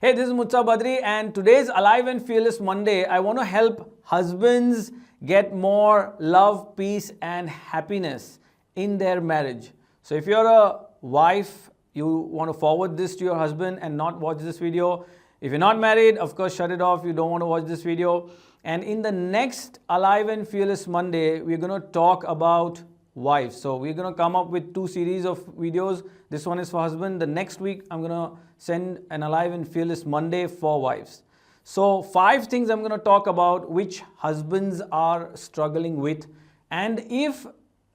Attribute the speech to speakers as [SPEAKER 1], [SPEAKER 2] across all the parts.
[SPEAKER 1] Hey, this is Mutsa Badri, and today's Alive and Fearless Monday, I want to help husbands get more love, peace, and happiness in their marriage. So, if you're a wife, you want to forward this to your husband and not watch this video. If you're not married, of course, shut it off. You don't want to watch this video. And in the next Alive and Fearless Monday, we're going to talk about wives. So we're going to come up with 2 series of videos. This one is for husband. The next week, I'm going to send an Alive and Fearless Monday for wives. So 5 things I'm going to talk about which husbands are struggling with. And if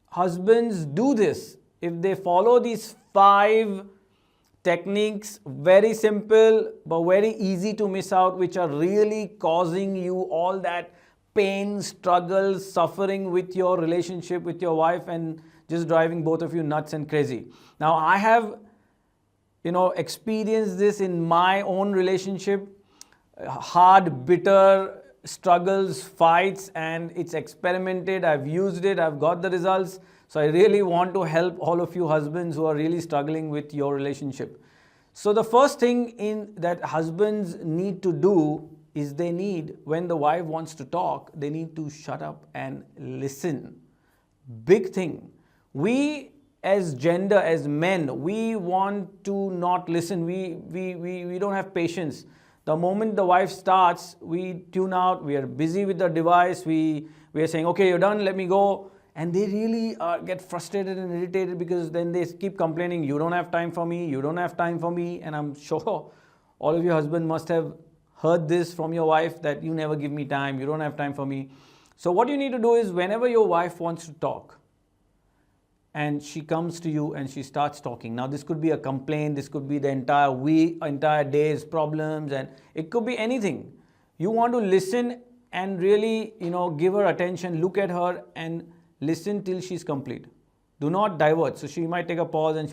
[SPEAKER 1] husbands do this, if they follow these 5 techniques, very simple but very easy to miss out, which are really causing you all that pain, struggle, suffering with your relationship with your wife and just driving both of you nuts and crazy. Now, I have, experienced this in my own relationship, hard, bitter struggles, fights, and it's experimented. I've used it. I've got the results. So I really want to help all of you husbands who are really struggling with your relationship. So the first thing that husbands need to do is when the wife wants to talk, they need to shut up and listen. Big thing. We as gender, as men, we want to not listen. We don't have patience. The moment the wife starts, we tune out. We are busy with the device. We are saying, okay, you're done, let me go. And they really get frustrated and irritated because then they keep complaining, you don't have time for me, you don't have time for me. And I'm sure all of your husbands must have heard this from your wife that you never give me time, you don't have time for me. So what you need to do is whenever your wife wants to talk and she comes to you and she starts talking. Now this could be a complaint, this could be the entire week, entire day's problems, and it could be anything. You want to listen and really, give her attention, look at her and listen till she's complete. Do not divert. So she might take a pause and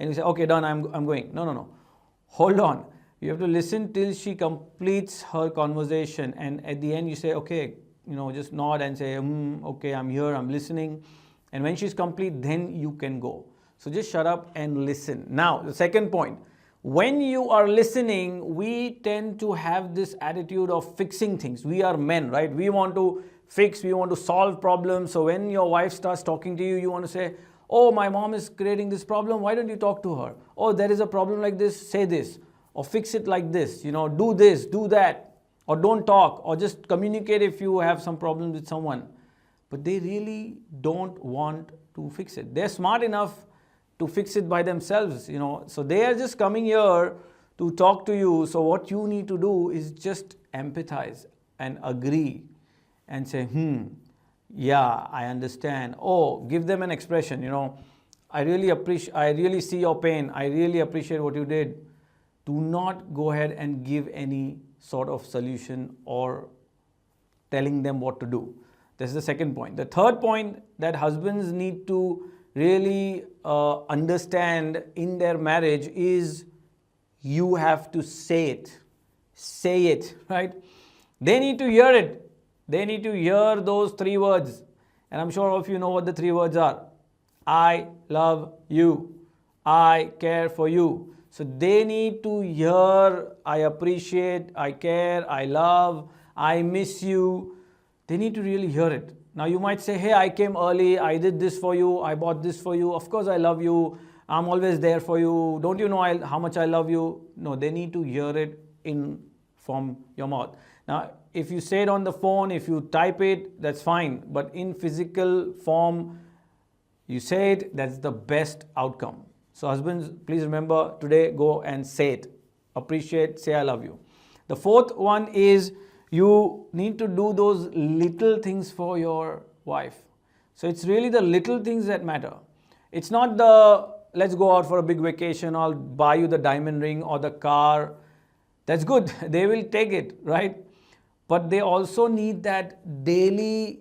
[SPEAKER 1] you say, okay, done, I'm going. No. Hold on. You have to listen till she completes her conversation. And at the end you say, okay, just nod and say, okay, I'm here, I'm listening. And when she's complete, then you can go. So just shut up and listen. Now, the second point. When you are listening, we tend to have this attitude of fixing things. We are men, right? We want to fix, we want to solve problems. So when your wife starts talking to you, you want to say, oh, my mom is creating this problem. Why don't you talk to her? Oh, there is a problem like this. Say this. Or fix it like this. Do this, do that. Or don't talk. Or just communicate if you have some problems with someone. But they really don't want to fix it. They're smart enough to fix it by themselves, So they are just coming here to talk to you. So what you need to do is just empathize and agree and say, yeah, I understand. Oh, give them an expression, I really see your pain. I really appreciate what you did. Do not go ahead and give any sort of solution or telling them what to do. This is the second point. The third point that husbands need to really understand in their marriage is you have to say it. Say it, right? They need to hear it. They need to hear those 3 words. And I'm sure all of you know what the 3 words are. I love you. I care for you. So they need to hear, I appreciate, I care, I love, I miss you. They need to really hear it. Now you might say, hey, I came early, I did this for you, I bought this for you, of course I love you, I'm always there for you, don't you know how much I love you? No, they need to hear it from your mouth. Now, if you say it on the phone, if you type it, that's fine. But in physical form, you say it, that's the best outcome. So husbands, please remember today, go and say it. Appreciate, say I love you. The fourth one is you need to do those little things for your wife. So it's really the little things that matter. It's not let's go out for a big vacation, I'll buy you the diamond ring or the car. That's good. They will take it, right? But they also need that daily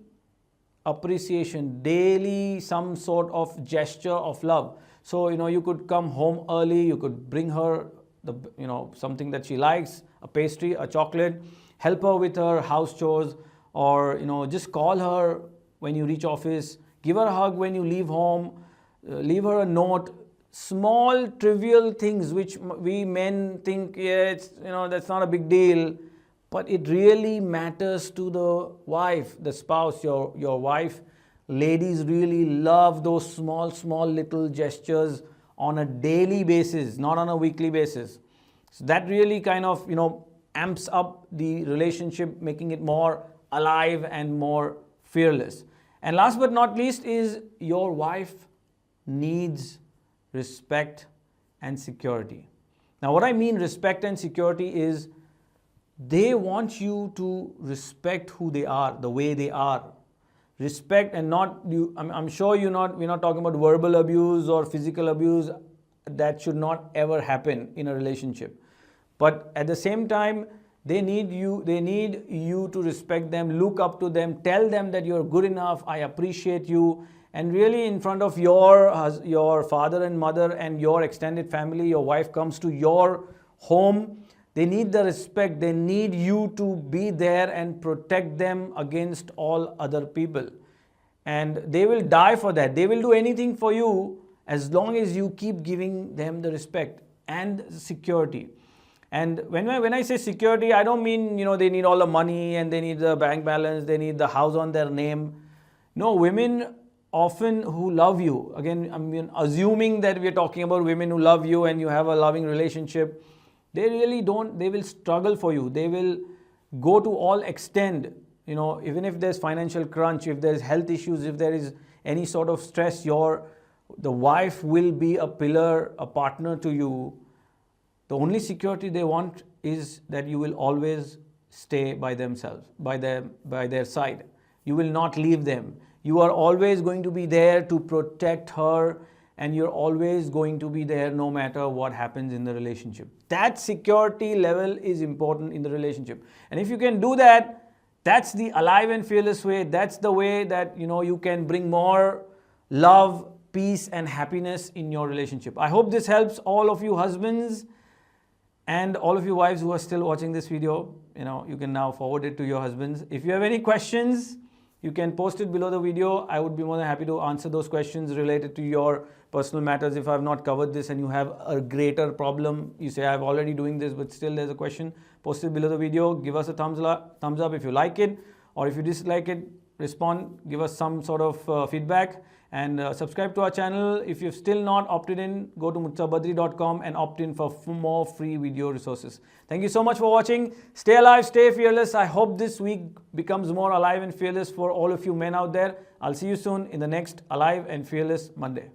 [SPEAKER 1] appreciation, daily some sort of gesture of love. So, you could come home early, you could bring her something that she likes, a pastry, a chocolate, help her with her house chores, or, just call her when you reach office, give her a hug when you leave home, leave her a note, small trivial things which we men think, yeah, it's, that's not a big deal, but it really matters to the wife, the spouse, your wife. Ladies really love those small little gestures on a daily basis, not on a weekly basis. So that really kind of, amps up the relationship, making it more alive and more fearless. And last but not least is your wife needs respect and security. Now, what I mean respect and security is they want you to respect who they are, the way they are. Respect and not you. I'm sure we're not talking about verbal abuse or physical abuse. That should not ever happen in a relationship. But at the same time, they need you to respect them, look up to them, tell them that you're good enough, I appreciate you. And really in front of your father and mother and your extended family, your wife comes to your home, they need the respect. They need you to be there and protect them against all other people. And they will die for that. They will do anything for you as long as you keep giving them the respect and security. And when I say security, I don't mean, they need all the money and they need the bank balance, they need the house on their name. No, women often who love you, again, I'm assuming that we're talking about women who love you and you have a loving relationship, they really don't, they will struggle for you. They will go to all extent, even if there's financial crunch, if there's health issues, if there is any sort of stress, the wife will be a pillar, a partner to you. The only security they want is that you will always stay by themselves, by their side. You will not leave them. You are always going to be there to protect her, and you're always going to be there no matter what happens in the relationship. That security level is important in the relationship. And if you can do that, that's the alive and fearless way. That's the way that you can bring more love, peace and happiness in your relationship. I hope this helps all of you husbands and all of you wives who are still watching this video. You can now forward it to your husbands. If you have any questions, you can post it below the video. I would be more than happy to answer those questions related to your personal matters. If I have not covered this and you have a greater problem, you say I'm already doing this but still there's a question, post it below the video. Give us a thumbs up if you like it, or if you dislike it, respond, give us some sort of feedback, and subscribe to our channel. If you've still not opted in, go to murtazabadri.com and opt in for more free video resources. Thank you so much for watching. Stay alive, stay fearless. I hope this week becomes more alive and fearless for all of you men out there. I'll see you soon in the next Alive and Fearless Monday.